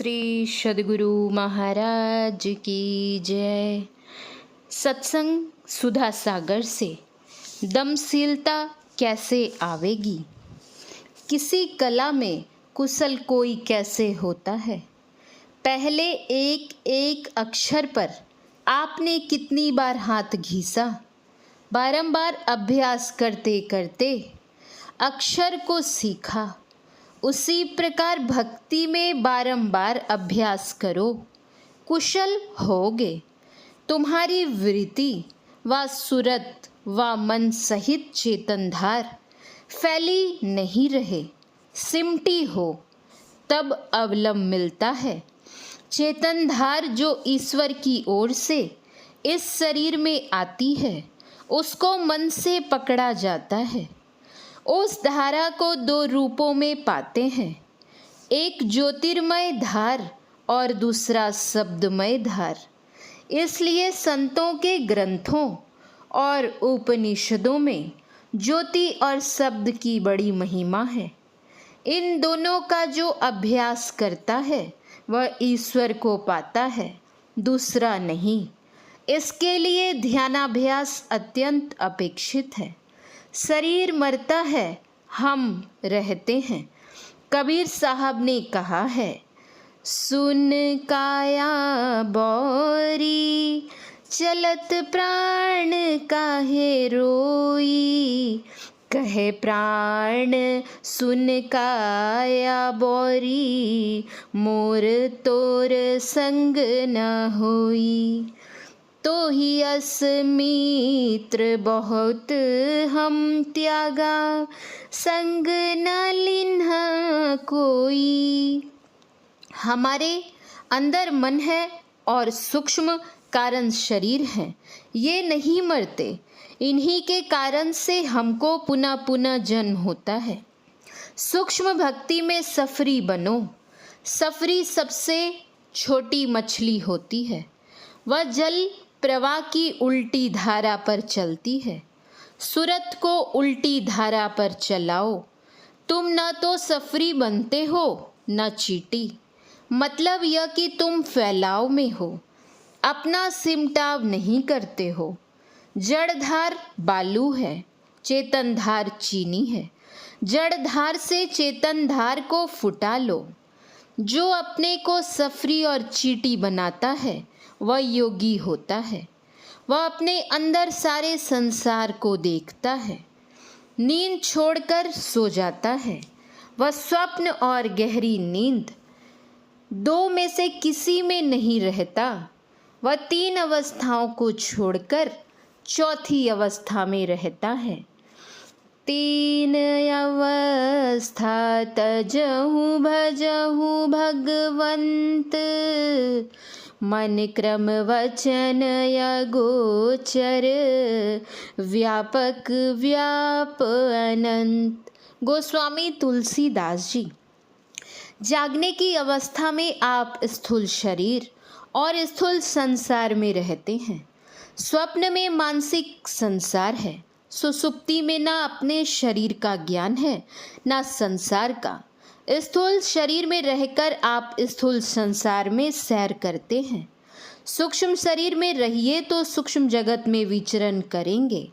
श्री सद्गुरु महाराज की जय। सत्संग सुधा सागर से दमशीलता कैसे आवेगी। किसी कला में कुशल कोई कैसे होता है। पहले एक एक अक्षर पर आपने कितनी बार हाथ घिसा। बारंबार अभ्यास करते करते अक्षर को सीखा। उसी प्रकार भक्ति में बारंबार अभ्यास करो, कुशल होगे। तुम्हारी वृत्ति व सूरत व मन सहित चेतनधार फैली नहीं रहे, सिमटी हो, तब अवलंब मिलता है। चेतनधार जो ईश्वर की ओर से इस शरीर में आती है, उसको मन से पकड़ा जाता है। उस धारा को दो रूपों में पाते हैं, एक ज्योतिर्मय धार और दूसरा शब्दमय धार। इसलिए संतों के ग्रंथों और उपनिषदों में ज्योति और शब्द की बड़ी महिमा है। इन दोनों का जो अभ्यास करता है वह ईश्वर को पाता है, दूसरा नहीं। इसके लिए ध्यानाभ्यास अत्यंत अपेक्षित है। शरीर मरता है, हम रहते हैं। कबीर साहब ने कहा है, सुन काया बौरी, चलत प्राण काहे रोई। कहे प्राण सुन काया बौरी, मोर तोर संग न होई। तो ही अस्मित्र बहुत हम त्यागा, संग न लिन्हा कोई। हमारे अंदर मन है और सूक्ष्म कारण शरीर है, ये नहीं मरते। इन्हीं के कारण से हमको पुनः पुनः जन्म होता है। सूक्ष्म भक्ति में सफरी बनो। सफरी सबसे छोटी मछली होती है, वह जल प्रवाह की उल्टी धारा पर चलती है। सूरत को उल्टी धारा पर चलाओ। तुम न तो सफरी बनते हो न चीटी। मतलब यह कि तुम फैलाव में हो, अपना सिमटाव नहीं करते हो। जड़धार बालू है, चेतनधार चीनी है। जड़धार से चेतनधार को फुटा लो। जो अपने को सफरी और चीटी बनाता है वह योगी होता है। वह अपने अंदर सारे संसार को देखता है, नींद छोड़कर सो जाता है। वह स्वप्न और गहरी नींद दो में से किसी में नहीं रहता। वह तीन अवस्थाओं को छोड़कर चौथी अवस्था में रहता है। तीन अवस्था तजहु भजहु भगवंत, मन क्रम वचन या गोचर, व्यापक व्याप अनंत। गोस्वामी तुलसीदास जी। जागने की अवस्था में आप स्थूल शरीर और स्थूल संसार में रहते हैं। स्वप्न में मानसिक संसार है। सुसुप्ति में ना अपने शरीर का ज्ञान है ना संसार का। स्थूल शरीर में रहकर आप स्थूल संसार में सैर करते हैं। सूक्ष्म शरीर में रहिए तो सूक्ष्म जगत में विचरण करेंगे।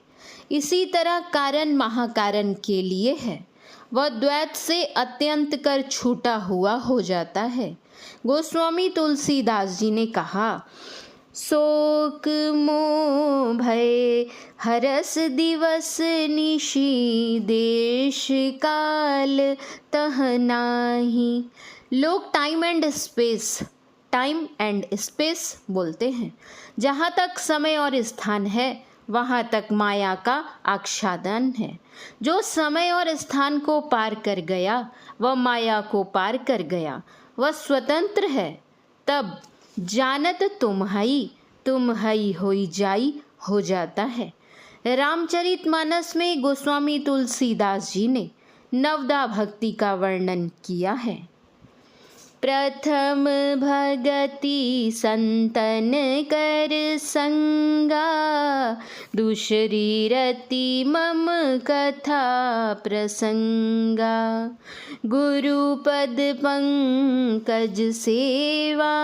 इसी तरह कारण महाकारण के लिए है, वह द्वैत से अत्यंत कर छूटा हुआ हो जाता है। गोस्वामी तुलसीदास जी ने कहा, शोक मोह भय हरस दिवस निशि, देश काल तह नाही। लोग टाइम एंड स्पेस बोलते हैं। जहाँ तक समय और स्थान है वहाँ तक माया का आच्छादन है। जो समय और स्थान को पार कर गया वह माया को पार कर गया, वह स्वतंत्र है। तब जानत तुम हई होई जाई हो जाता है। रामचरितमानस में गोस्वामी तुलसीदास जी ने नवदा भक्ति का वर्णन किया है। प्रथम भगति संतन कर संगा, दूसरी रति मम कथा प्रसंगा। गुरुपद पंकज सेवा,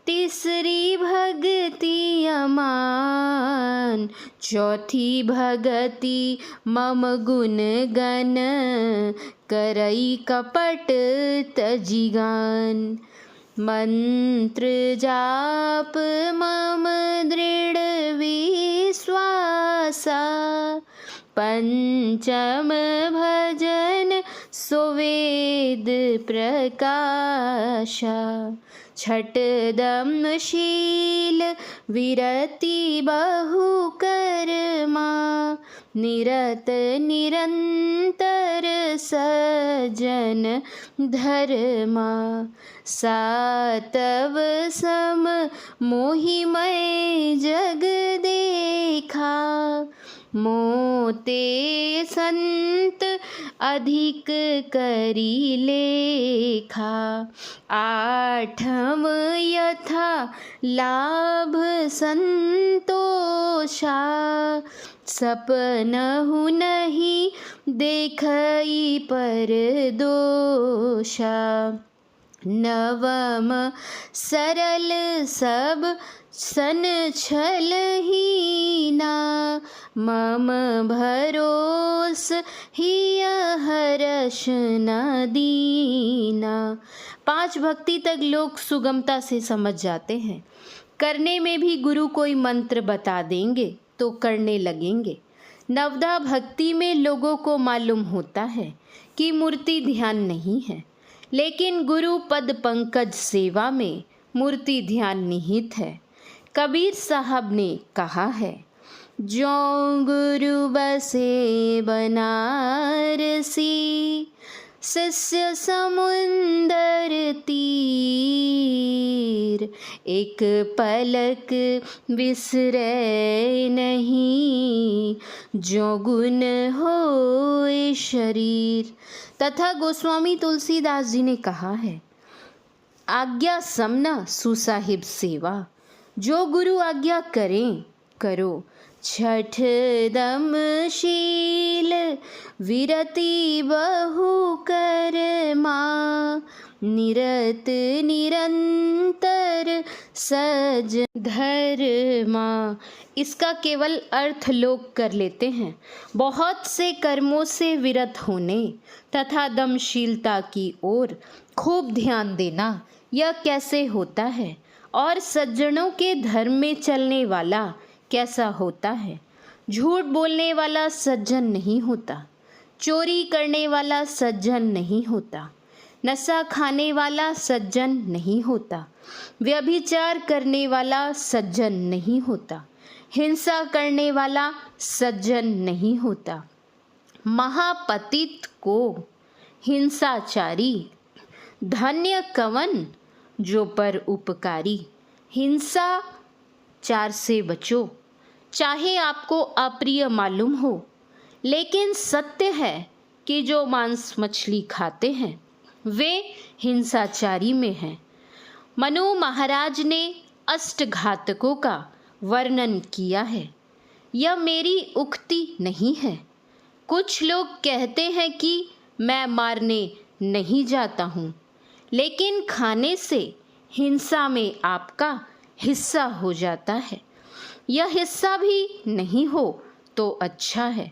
तीसरी भगति अमान, चौथी भगति मम गुण गण, करई कपट तजिगान। मंत्र जाप मम दृढ़ विश्वासा, पंचम भजन सुवेद प्रकाशा। छठदम शील विरति बहु कर्मा, निरत निरंतर सजन धर्मा। सातव सम मोहि मैं जग देखा, मोते संत अधिक करी लेखा। आठम यथा लाभ संतोषा, सपनहु नहीं देखई पर दोषा। नवम सरल सब सन छल हीना, मम भरोस हिय हर्ष न दीना। 5 भक्ति तक लोग सुगमता से समझ जाते हैं। करने में भी गुरु कोई मंत्र बता देंगे तो करने लगेंगे। नवदा भक्ति में लोगों को मालूम होता है कि मूर्ति ध्यान नहीं है, लेकिन गुरु पद पंकज सेवा में मूर्ति ध्यान निहित है। कबीर साहब ने कहा है, जो गुरु बसे बनारसी, शिष्य समुंदर तीर। एक पलक बिसरे नहीं, जो गुण होए शरीर। तथा गोस्वामी तुलसीदास जी ने कहा है, आज्ञा समना सुसाहिब सेवा, जो गुरु आज्ञा करें करो। छठ दम शील विरति बहु कर्मा, निरत निरंतर सज धर्मा। इसका केवल अर्थ लोग कर लेते हैं। बहुत से कर्मों से विरत होने तथा दमशीलता की ओर खूब ध्यान देना, यह कैसे होता है? और सज्जनों के धर्म में चलने वाला कैसा होता है? झूठ बोलने वाला सज्जन नहीं होता, चोरी करने वाला सज्जन नहीं होता, नशा खाने वाला सज्जन नहीं होता, व्यभिचार करने वाला सज्जन नहीं होता, हिंसा करने वाला सज्जन नहीं होता। महापतित को हिंसाचारी, धन्य कवन जो पर उपकारी। हिंसाचार से बचो, चाहे आपको अप्रिय मालूम हो, लेकिन सत्य है कि जो मांस मछली खाते हैं वे हिंसाचारी में हैं। मनु महाराज ने अष्टघातकों का वर्णन किया है। यह मेरी उक्ति नहीं है। कुछ लोग कहते हैं कि मैं मारने नहीं जाता हूँ, लेकिन खाने से हिंसा में आपका हिस्सा हो जाता है। यह हिस्सा भी नहीं हो तो अच्छा है।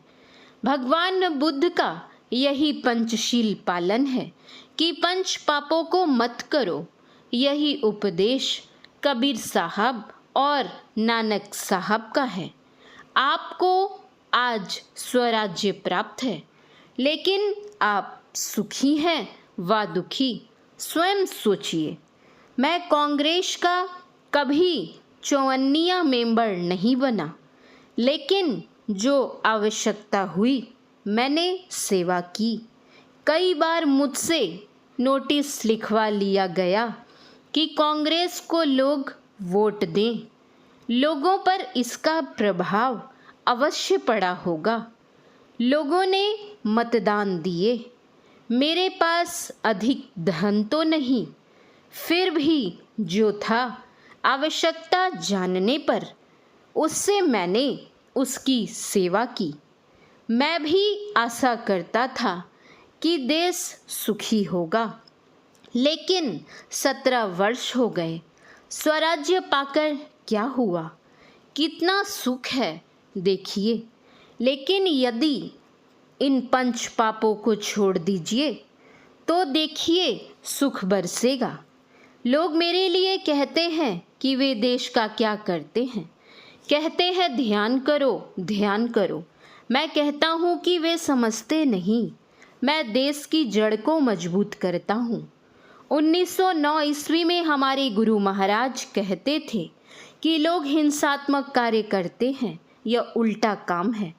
भगवान बुद्ध का यही पंचशील पालन है कि पंच पापों को मत करो। यही उपदेश कबीर साहब और नानक साहब का है। आपको आज स्वराज्य प्राप्त है, लेकिन आप सुखी हैं व दुखी, स्वयं सोचिए। मैं कांग्रेस का कभी 54वां मेंबर नहीं बना, लेकिन जो आवश्यकता हुई मैंने सेवा की। कई बार मुझसे नोटिस लिखवा लिया गया कि कांग्रेस को लोग वोट दें। लोगों पर इसका प्रभाव अवश्य पड़ा होगा। लोगों ने मतदान दिए। मेरे पास अधिक धन तो नहीं, फिर भी जो था आवश्यकता जानने पर उससे मैंने उसकी सेवा की। मैं भी आशा करता था कि देश सुखी होगा, लेकिन 17 वर्ष हो गए। स्वराज्य पाकर क्या हुआ? कितना सुख है देखिए। लेकिन यदि इन पंच पापों को छोड़ दीजिए तो देखिए सुख बरसेगा। लोग मेरे लिए कहते हैं कि वे देश का क्या करते हैं। कहते हैं ध्यान करो, ध्यान करो। मैं कहता हूँ कि वे समझते नहीं। मैं देश की जड़ को मजबूत करता हूँ। 1909 ईस्वी में हमारे गुरु महाराज कहते थे कि लोग हिंसात्मक कार्य करते हैं, यह उल्टा काम है।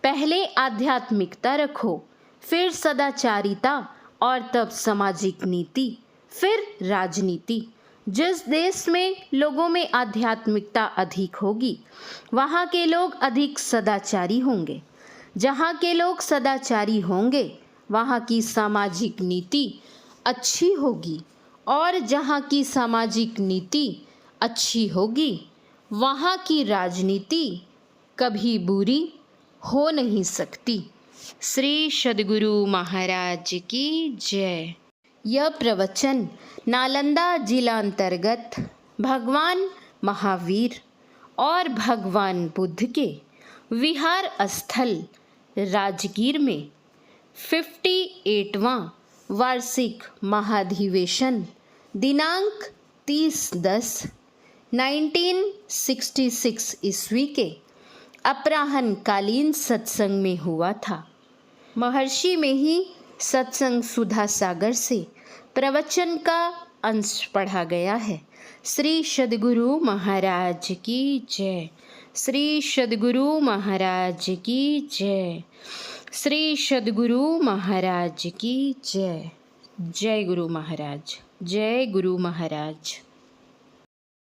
पहले आध्यात्मिकता रखो, फिर सदाचारिता और तब सामाजिक नीति, फिर राजनीति। जिस देश में लोगों में आध्यात्मिकता अधिक होगी, वहाँ के लोग अधिक सदाचारी होंगे। जहाँ के लोग सदाचारी होंगे, वहाँ की सामाजिक नीति अच्छी होगी, और जहाँ की सामाजिक नीति अच्छी होगी, वहाँ की राजनीति कभी बुरी हो नहीं सकती। श्री सद्गुरु महाराज की जय। यह प्रवचन नालंदा जिला अंतर्गत भगवान महावीर और भगवान बुद्ध के विहार स्थल राजगीर में 58वां वार्षिक महाधिवेशन दिनांक 30/10/1966 ईस्वी के अपराह्नकालीन सत्संग में हुआ था। महर्षि में ही सत्संग सुधा सागर से प्रवचन का अंश पढ़ा गया है। श्री सद्गुरु महाराज की जय। श्री सद्गुरु महाराज की जय। श्री सद्गुरु महाराज की जय। जय गुरु महाराज। जय गुरु महाराज।